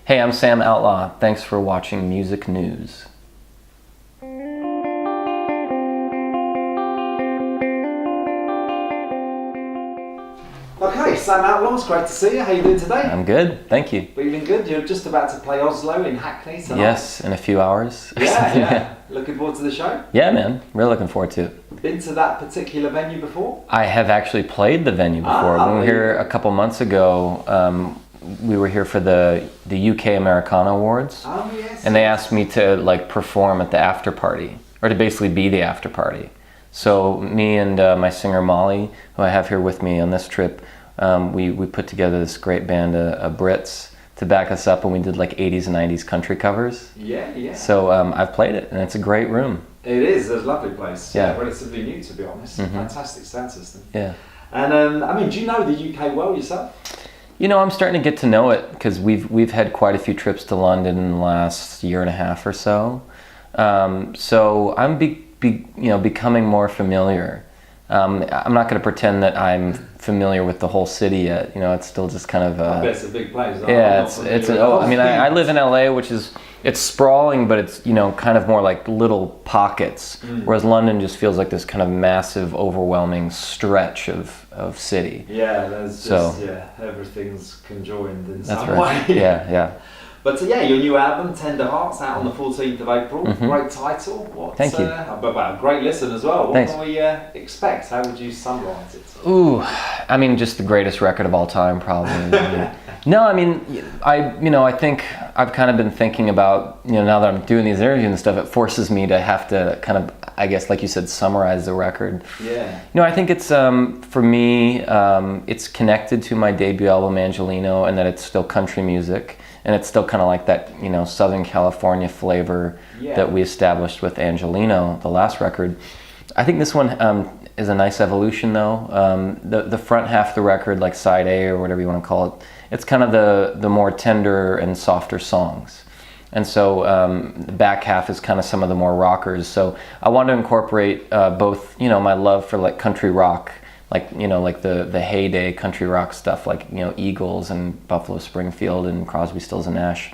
Hey, I'm Sam Outlaw. Thanks for watching Music News. Okay, Sam Outlaw, it's great to see you. How you doing today? I'm good, thank you. Feeling good? You're just about to play Oslo in Hackney tonight. Yes, in a few hours. Yeah. Looking forward to the show? Yeah, man. Really looking forward to it. Been to that particular venue before? I have actually played the venue before. When we were here a couple months ago, we were here for the UK Americana Awards. Oh, yes. And they asked me to perform at the after party, or to basically be the after party. So me and my singer Molly, who I have here with me on this trip, we put together this great band of Brits to back us up, and we did 80s and 90s country covers. Yeah. So I've played it, and it's a great room. It is. It's a lovely place. Yeah. Relatively new, to be honest. Mm-hmm. Fantastic sound system. Yeah. And do you know the UK well yourself? I'm starting to get to know it because we've had quite a few trips to London in the last year and a half or so. So I'm becoming more familiar. I'm not going to pretend that I'm familiar with the whole city yet. It's still just kind of. I bet it's a big place. Yeah, I live in LA, which it's sprawling, but it's kind of more like little pockets. Whereas London just feels like this kind of massive, overwhelming stretch of city. Yeah, everything's conjoined in some right. way. Yeah. But your new album, Tenderheart's out on the 14th of April. Mm-hmm. Great title. Thank you. But great listen as well. What Thanks. can we expect? How would you summarize it? Ooh, just the greatest record of all time, probably. I think I've kind of been thinking about, now that I'm doing these interviews and stuff, it forces me to have to kind of, I guess, like you said, summarize the record. Yeah. I think it's, for me, it's connected to my debut album, Angelino, and that it's still country music. And it's still kind of like that, Southern California flavor that we established with Angelino, the last record. I think this one is a nice evolution, though. The front half of the record, like side A or whatever you want to call it, it's kind of the more tender and softer songs. And so the back half is kind of some of the more rockers. So I want to incorporate both, my love for country rock, the heyday country rock stuff, Eagles and Buffalo Springfield and Crosby, Stills and Nash.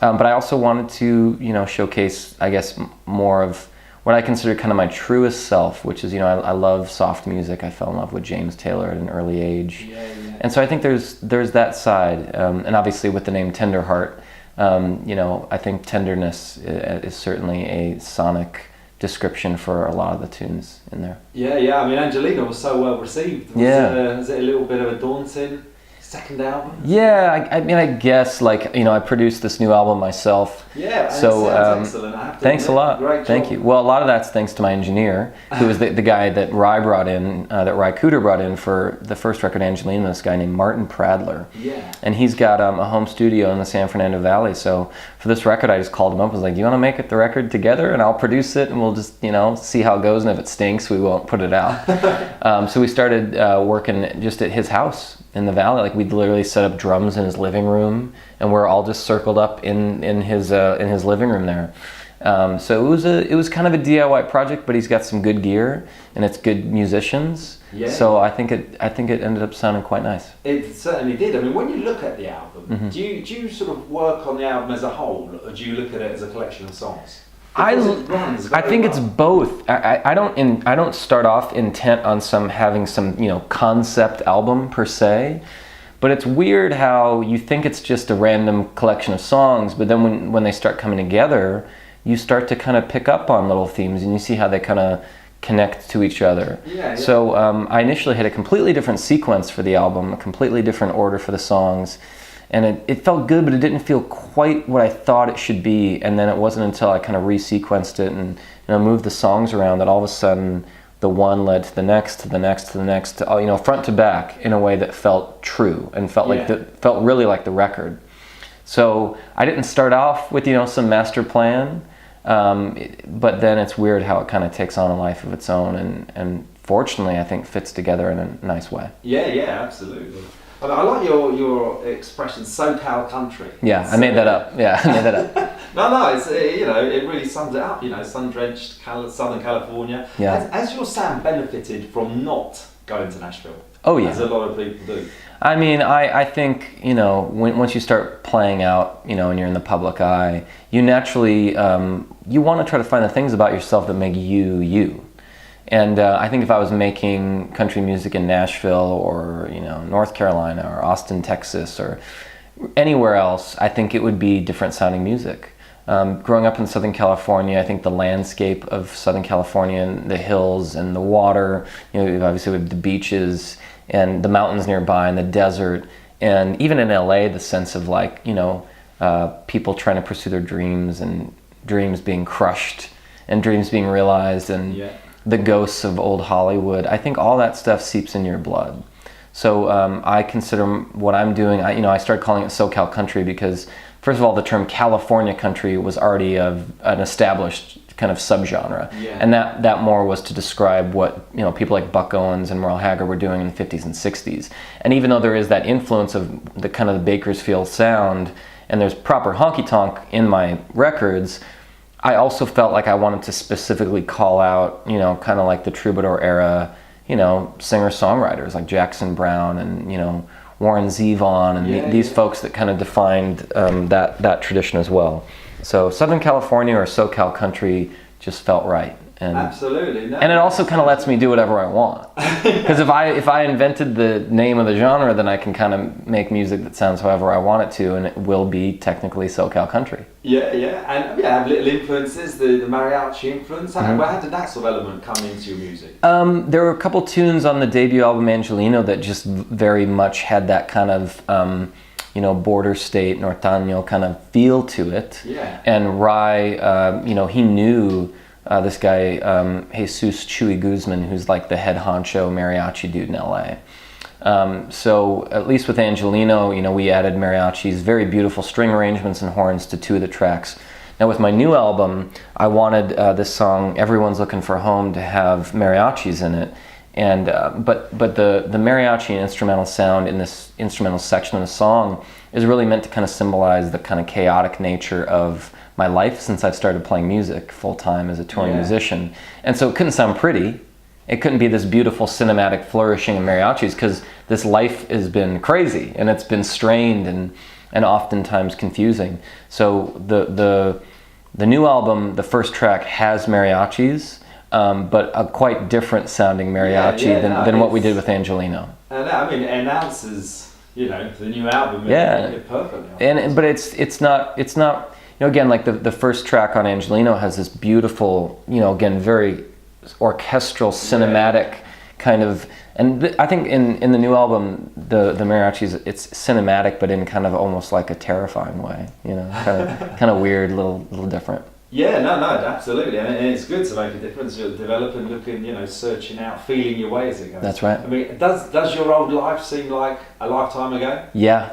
But I also wanted to, showcase, I guess, more of what I consider kind of my truest self, which is, I love soft music. I fell in love with James Taylor at an early age. Yeah. And so I think there's that side. And obviously with the name Tenderheart, I think tenderness is certainly a sonic description for a lot of the tunes in there. Yeah. Angelino was so well received. Was it a little bit of a daunting second album? Yeah, I guess I produced this new album myself. Yeah, so it sounds excellent. I have to thanks admit. a lot. Great job. Thank you. Well, a lot of that's thanks to my engineer, who was the guy that Ry brought in, that Ry Cooder brought in for the first record, Angelino. This guy named Martin Pradler. Yeah. And he's got a home studio in the San Fernando Valley. So for this record, I just called him up. I was like, "Do you want to make the record together? And I'll produce it, and we'll just see how it goes. And if it stinks, we won't put it out." So we started working just at his house in the valley. We'd literally set up drums in his living room, and we're all just circled up in his living room there. So it was kind of a DIY project, but he's got some good gear and it's good musicians. Yeah. So I think it ended up sounding quite nice. It certainly did. When you look at the album, Mm-hmm. do you sort of work on the album as a whole, or do you look at it as a collection of songs? I think it's well. both. I don't start off intent on having some concept album per se, but it's weird how you think it's just a random collection of songs, but then when they start coming together, you start to kind of pick up on little themes and you see how they kind of connect to each other. Yeah. So I initially had a completely different sequence for the album, a completely different order for the songs. And it felt good, but it didn't feel quite what I thought it should be. And then it wasn't until I kind of resequenced it and moved the songs around that all of a sudden the one led to the next, to the next, to the next, front to back in a way that felt true and felt felt really like the record. So I didn't start off with some master plan, but then it's weird how it kind of takes on a life of its own and fortunately I think fits together in a nice way. Yeah, absolutely. I like your expression, SoCal country. Yeah, I made that up. Yeah, I made that up. No, it's it really sums it up. Sun-drenched Southern California. Yeah. Has your sound benefited from not going to Nashville? Oh yeah. As a lot of people do. I mean, I think, you know, once you start playing out, you know, and you're in the public eye, you naturally, you want to try to find the things about yourself that make you, you. And I think if I was making country music in Nashville or, you know, North Carolina or Austin, Texas or anywhere else, I think it would be different sounding music. Growing up in Southern California, I think the landscape of Southern California and the hills and the water, you know, obviously we have the beaches and the mountains nearby and the desert, and even in LA, the sense of like, you know, people trying to pursue their dreams and dreams being crushed and dreams being realized, and the ghosts of old Hollywood. I think all that stuff seeps in your blood. So I consider what I'm doing, I started calling it SoCal country because, first of all, the term California country was already an established kind of subgenre. Yeah. And that more was to describe what, you know, people like Buck Owens and Merle Haggard were doing in the 50s and 60s. And even though there is that influence of the kind of the Bakersfield sound, and there's proper honky-tonk in my records, I also felt like I wanted to specifically call out, you know, kind of like the troubadour era, you know, singer-songwriters like Jackson Browne and, you know, Warren Zevon and these folks that kind of defined that tradition as well. So Southern California or SoCal country just felt right. And, absolutely. No, and it also kind of lets me do whatever I want. Because if I invented the name of the genre, then I can kind of make music that sounds however I want it to, and it will be technically SoCal country. Yeah, and have little influences, the mariachi influence. How did that sort of element come into your music? There were a couple tunes on the debut album Angelino that just very much had that kind of you know, border state, norteño kind of feel to it. Yeah. And Rai, you know, he knew this guy, Jesus Chuy Guzman, who's like the head honcho mariachi dude in LA. So at least with Angelino, you know, we added mariachis, very beautiful string arrangements and horns to 2 of the tracks. Now with my new album, I wanted this song, Everyone's Looking for Home, to have mariachis in it. And but the mariachi and instrumental sound in this instrumental section of the song is really meant to kind of symbolize the kind of chaotic nature of my life since I've started playing music full-time as a touring musician. And so it couldn't sound pretty. It couldn't be this beautiful cinematic flourishing of mariachis because this life has been crazy and it's been strained and oftentimes confusing. So the new album, the first track, has mariachis, but a quite different sounding mariachi than what we did with Angelino. And I mean, it announces, you know, the new album perfectly. But it's not, you know, again, like the first track on Angelino has this beautiful, you know, again, very orchestral, cinematic kind of, and I think in the new album, the mariachis, it's cinematic, but in kind of almost like a terrifying way, you know, kind of weird, little different. Yeah, no, absolutely, and it's good to make a difference. You're developing, looking, you know, searching out, feeling your way as it goes. That's right. I mean, does your old life seem like a lifetime ago? Yeah,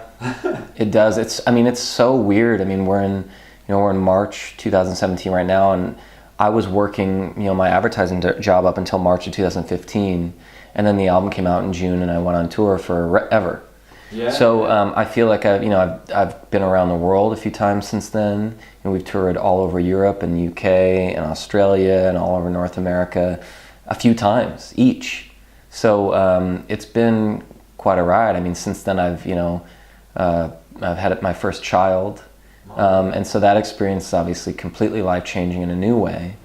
it does. It's so weird. I mean, we're in March 2017 right now, and I was working, you know, my advertising job up until March of 2015, and then the album came out in June, and I went on tour forever. Yeah. So I feel like I've been around the world a few times since then, and we've toured all over Europe and UK and Australia and all over North America a few times each. So it's been quite a ride. I mean, since then I've had my first child, and so that experience is obviously completely life-changing in a new way.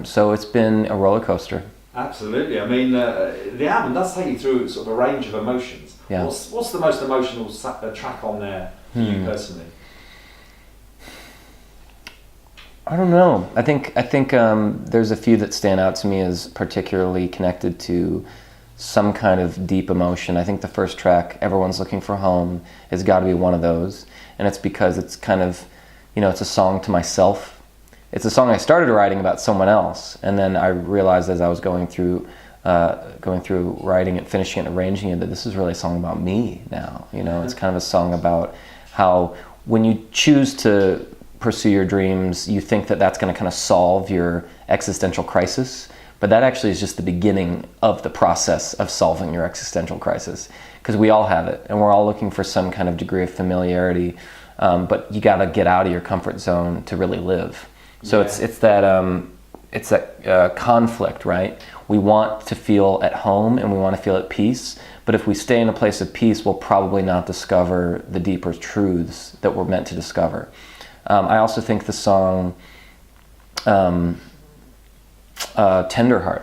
So it's been a roller coaster. Absolutely. I mean, the album does take you through sort of a range of emotions. Yeah. What's the most emotional track on there for you personally? I don't know. I think there's a few that stand out to me as particularly connected to some kind of deep emotion. I think the first track, Everyone's Looking for Home, has got to be one of those. And it's because it's kind of, you know, it's a song to myself. It's a song I started writing about someone else, and then I realized as I was going through writing it, finishing it, arranging it, that this is really a song about me now. You know, it's kind of a song about how when you choose to pursue your dreams, you think that that's going to kind of solve your existential crisis, but that actually is just the beginning of the process of solving your existential crisis, because we all have it, and we're all looking for some kind of degree of familiarity, but you got to get out of your comfort zone to really live. So it's that conflict, right? We want to feel at home and we want to feel at peace, But if we stay in a place of peace, we'll probably not discover the deeper truths that we're meant to discover. I also think the song Tenderheart,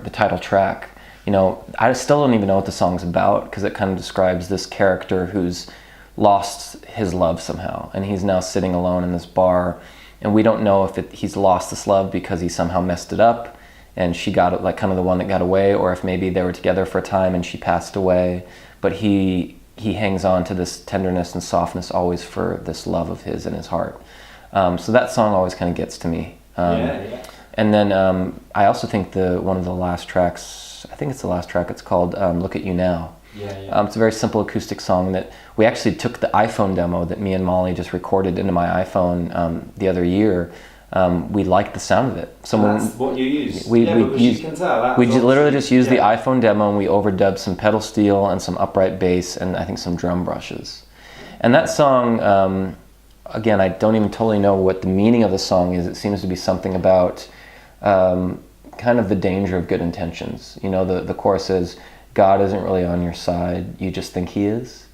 the title track, I still don't even know what the song's about, because it kind of describes this character who's lost his love somehow, and he's now sitting alone in this bar, and we don't know if he's lost this love because he somehow messed it up and she got it, like kind of the one that got away, or if maybe they were together for a time and she passed away, but he hangs on to this tenderness and softness always for this love of his in his heart. So that song always kind of gets to me. And then I also think one of the last tracks, I think it's the last track, it's called Look at You Now. It's a very simple acoustic song that we actually took the iPhone demo that me and Molly just recorded into my iPhone the other year. We liked the sound of it. That's what you use. We literally just used the Yeah. iPhone demo, and we overdubbed some pedal steel and some upright bass and I think some drum brushes. And that song, again, I don't even totally know what the meaning of the song is. It seems to be something about kind of the danger of good intentions. The chorus is, God isn't really on your side, you just think he is.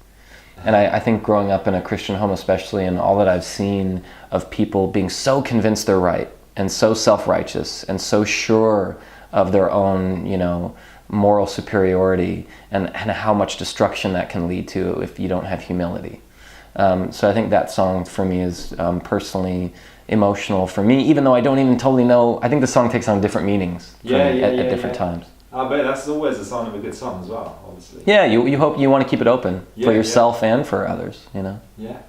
And I think growing up in a Christian home especially, and all that I've seen of people being so convinced they're right, and so self-righteous, and so sure of their own, moral superiority, and how much destruction that can lead to if you don't have humility. So I think that song for me is personally emotional for me, even though I don't even totally know. I think the song takes on different meanings at different times. I bet that's always a sign of a good song as well, obviously. Yeah, you hope, you want to keep it open for yourself and for others, Yeah.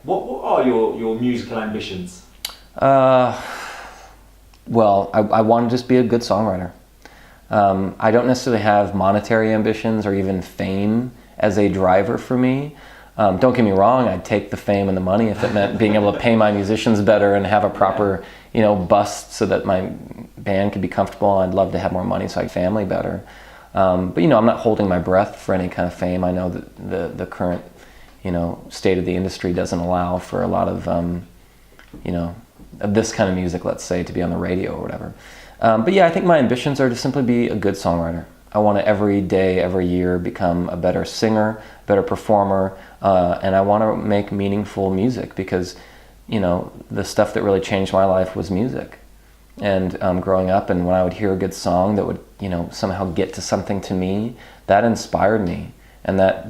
What are your musical ambitions? Well, I want to just be a good songwriter. I don't necessarily have monetary ambitions or even fame as a driver for me. Don't get me wrong, I'd take the fame and the money if it meant being able to pay my musicians better and have a proper, bust so that my band could be comfortable. I'd love to have more money so I could family better. But I'm not holding my breath for any kind of fame. I know that the current, state of the industry doesn't allow for a lot of, of this kind of music, let's say, to be on the radio or whatever. But yeah, I think my ambitions are to simply be a good songwriter. I want to every day, every year become a better singer, better performer, and I want to make meaningful music because, the stuff that really changed my life was music. And growing up, and when I would hear a good song that would, somehow get to something to me, that inspired me, and that's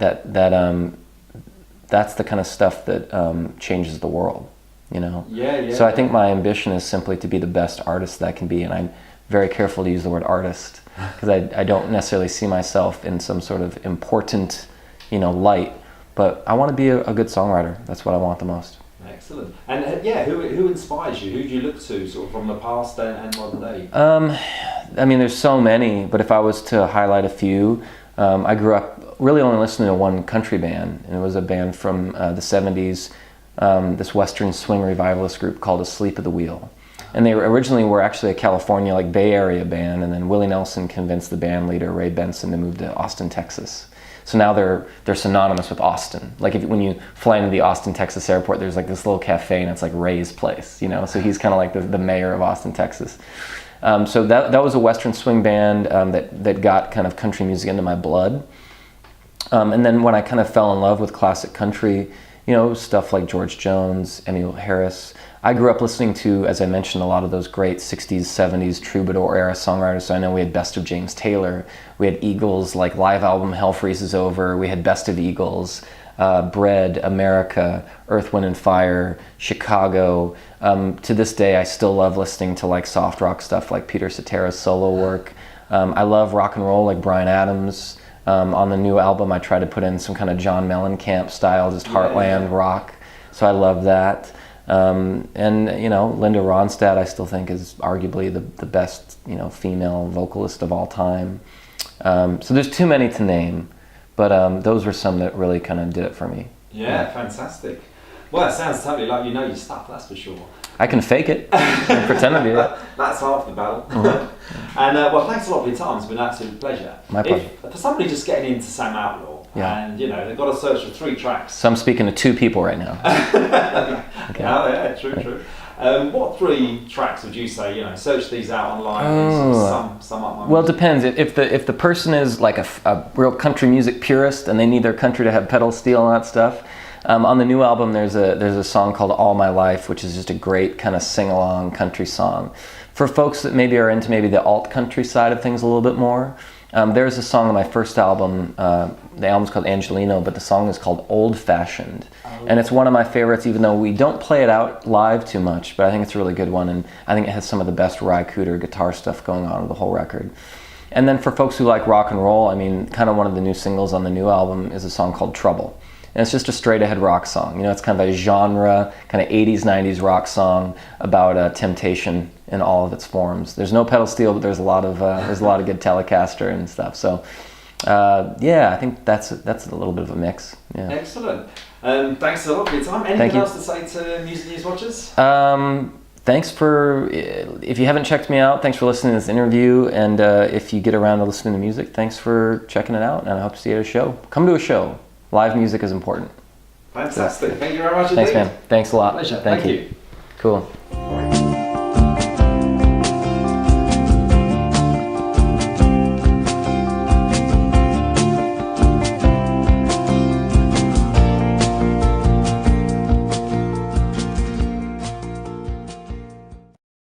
the kind of stuff that changes the world, So I think my ambition is simply to be the best artist that I can be, and I'm very careful to use the word artist because I don't necessarily see myself in some sort of important, light, but I want to be a good songwriter. That's what I want the most. Excellent. And who inspires you? Who do you look to, sort of from the past and modern day? There's so many, but if I was to highlight a few, I grew up really only listening to one country band, and it was a band from the 70s, this Western swing revivalist group called Asleep at the Wheel. And they originally were actually a California, Bay Area band, and then Willie Nelson convinced the band leader, Ray Benson, to move to Austin, Texas. So now they're synonymous with Austin. When you fly into the Austin, Texas airport, there's this little cafe, and it's like Ray's place, So he's kind of like the mayor of Austin, Texas. So that was a Western swing band that got kind of country music into my blood. And then when I kind of fell in love with classic country, stuff like George Jones, Emmylou Harris. I grew up listening to, as I mentioned, a lot of those great 60s, 70s troubadour era songwriters. So I know we had Best of James Taylor. We had Eagles, live album Hell Freezes Over. We had Best of Eagles, Bread, America, Earth, Wind and Fire, Chicago. To this day, I still love listening to soft rock stuff like Peter Cetera's solo work. I love rock and roll like Bryan Adams. On the new album, I try to put in some kind of John Mellencamp style, just heartland rock. So I love that. And Linda Ronstadt, I still think is arguably the best, female vocalist of all time. So there's too many to name, but those were some that really kind of did it for me. Yeah, fantastic. Well, it sounds totally like you know your stuff, that's for sure. I can fake it and pretend to be it. That's half the battle. Mm-hmm. And thanks a lot for your time. It's been an absolute pleasure. My pleasure. For somebody just getting into Sam Outlaw, and they've got to search for 3 tracks. So I'm speaking to 2 people right now. Okay. Oh yeah, true. What 3 tracks would you say? Search these out online and sort of sum up my Well, it music? depends. If the person is like a real country music purist and they need their country to have pedal steel and that stuff, on the new album there's a song called All My Life, which is just a great kind of sing-along country song. For folks that maybe are into maybe the alt country side of things a little bit more, there's a song on my first album. The album's called Angelino, but the song is called Old Fashioned. And it's one of my favorites, even though we don't play it out live too much, but I think it's a really good one, and I think it has some of the best Ry Cooder guitar stuff going on with the whole record. And then for folks who like rock and roll, I mean, kind of one of the new singles on the new album is a song called Trouble. And it's just a straight ahead rock song. It's kind of a genre, kind of 80s, 90s rock song about temptation in all of its forms. There's no pedal steel, but there's a lot of good Telecaster and stuff. So I think that's a little bit of a mix. Yeah. Excellent. Thanks a lot for your time. Anything else to say to Music News watchers? Thanks if you haven't checked me out, thanks for listening to this interview. And if you get around to listening to music, thanks for checking it out. And I hope to see you at a show. Come to a show. Live music is important. Fantastic. Thank you very much indeed. Thanks, man. Thanks a lot. Pleasure. Thank you. Cool.